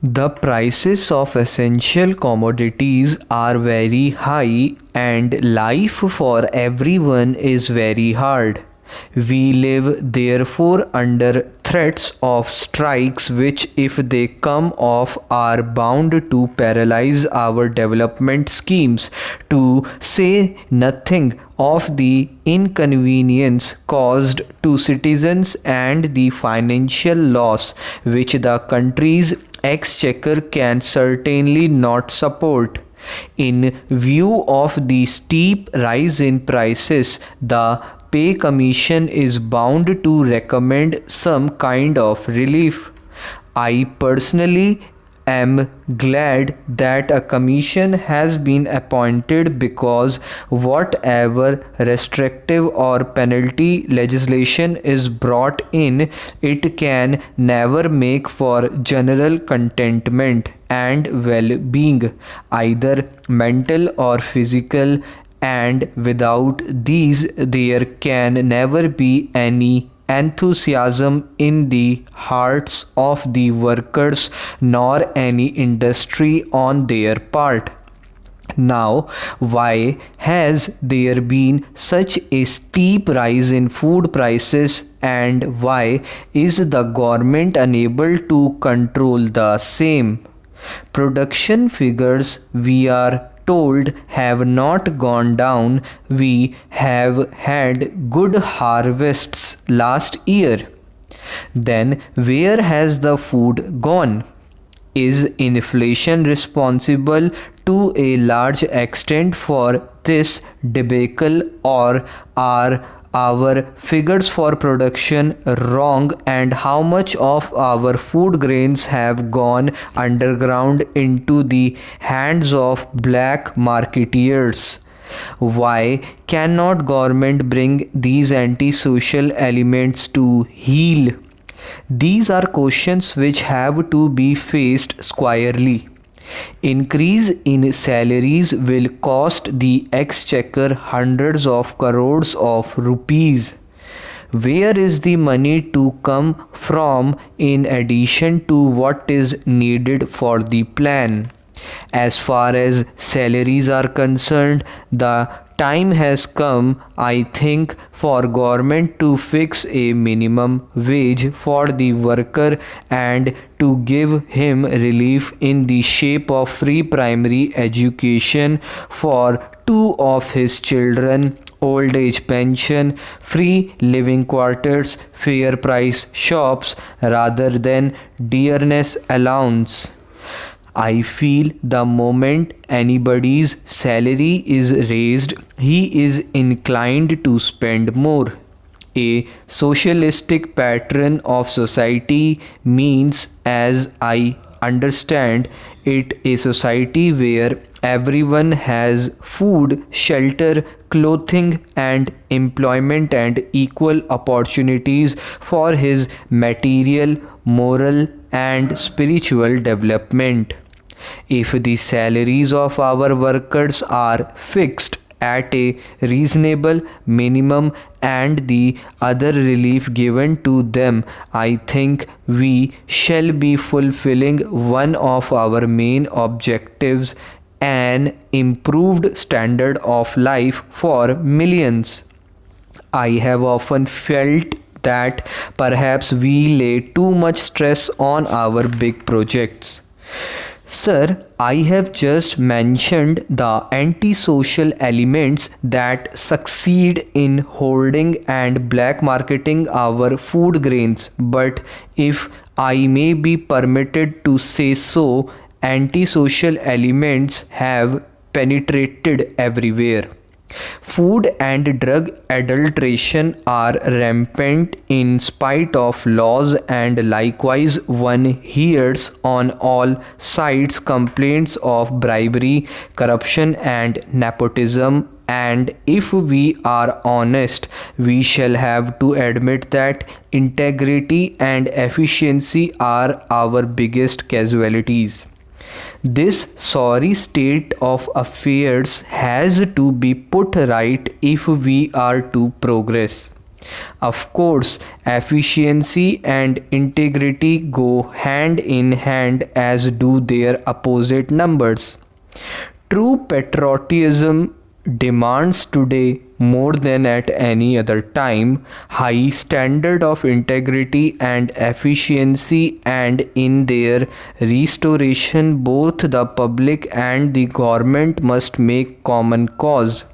The prices of essential commodities are very high and life for everyone is very hard. We live therefore under threats of strikes which, if they come off, are bound to paralyze our development schemes, to say nothing of the inconvenience caused to citizens and the financial loss which the country's exchequer can certainly not support. In view of the steep rise in prices, the Pay Commission is bound to recommend some kind of relief. I personally am glad that a commission has been appointed, because whatever restrictive or penalty legislation is brought in, it can never make for general contentment and well-being, either mental or physical, and without these there can never be any enthusiasm in the hearts of the workers nor any industry on their part. Now, why has there been such a steep rise in food prices, and why is the government unable to control the same? Production figures, we are told, have not gone down. We have had good harvests last year. Then where has the food gone? Is inflation responsible to a large extent for this debacle, or are our figures for production wrong, and how much of our food grains have gone underground into the hands of black marketeers? Why cannot government bring these antisocial elements to heel? These are questions which have to be faced squarely. Increase in salaries will cost the exchequer hundreds of crores of rupees. Where is the money to come from in addition to what is needed for the plan? As far as salaries are concerned, the time has come, I think, for government to fix a minimum wage for the worker and to give him relief in the shape of free primary education for two of his children, old age pension, free living quarters, fair price shops, rather than dearness allowance. I feel the moment anybody's salary is raised, he is inclined to spend more. A socialistic pattern of society means, as I understand it, a society where everyone has food, shelter, clothing, and employment, and equal opportunities for his material, moral, and spiritual development. If the salaries of our workers are fixed at a reasonable minimum and the other relief given to them, I think we shall be fulfilling one of our main objectives, an improved standard of life for millions. I have often felt that perhaps we lay too much stress on our big projects. Sir, I have just mentioned the antisocial elements that succeed in holding and black marketing our food grains, but if I may be permitted to say so, antisocial elements have penetrated everywhere. Food and drug adulteration are rampant in spite of laws, and likewise one hears on all sides complaints of bribery, corruption, and nepotism. And if we are honest, we shall have to admit that integrity and efficiency are our biggest casualties. This sorry state of affairs has to be put right if we are to progress. Of course, efficiency and integrity go hand in hand, as do their opposite numbers. True patriotism demands today more than at any other time high standard of integrity and efficiency, and in their restoration both the public and the government must make common cause.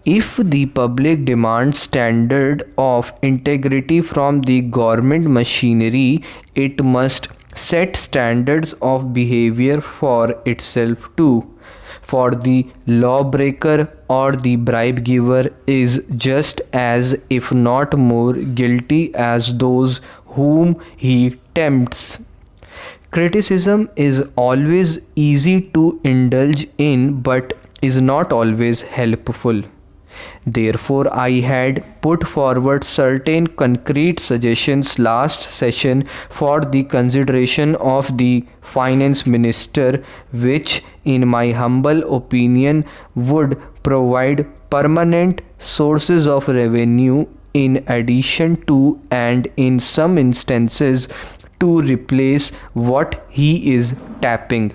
If the public demands standard of integrity from the government machinery, it must set standards of behavior for itself too. For the lawbreaker or the bribe giver is just as, if not more, guilty as those whom he tempts. Criticism is always easy to indulge in, but is not always helpful. Therefore, I had put forward certain concrete suggestions last session for the consideration of the finance minister, which, in my humble opinion, would provide permanent sources of revenue in addition to, and in some instances, to replace what he is tapping.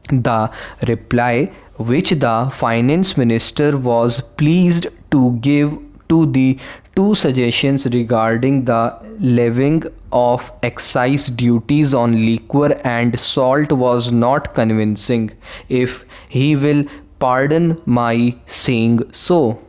The reply which the finance minister was pleased to give to the two suggestions regarding the levying of excise duties on liquor and salt was not convincing, if he will pardon my saying so.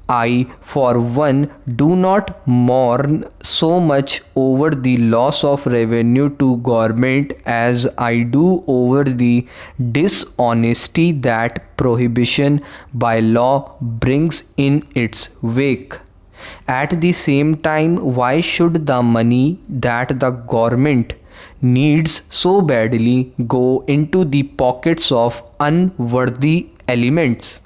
I, for one, do not mourn so much over the loss of revenue to government as I do over the dishonesty that prohibition by law brings in its wake. At the same time, why should the money that the government needs so badly go into the pockets of unworthy elements?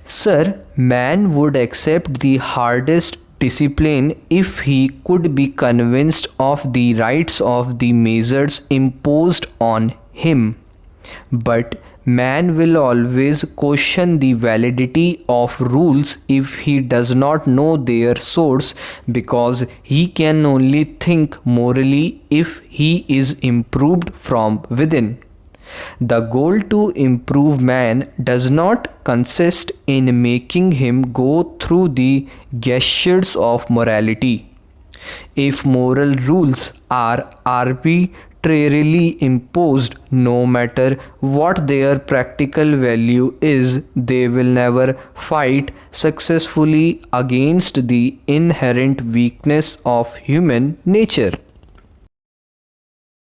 Sir, man would accept the hardest discipline if he could be convinced of the rights of the measures imposed on him. But man will always question the validity of rules if he does not know their source, because he can only think morally if he is improved from within. The goal to improve man does not consist in making him go through the gestures of morality. If moral rules are arbitrarily imposed, no matter what their practical value is, they will never fight successfully against the inherent weakness of human nature.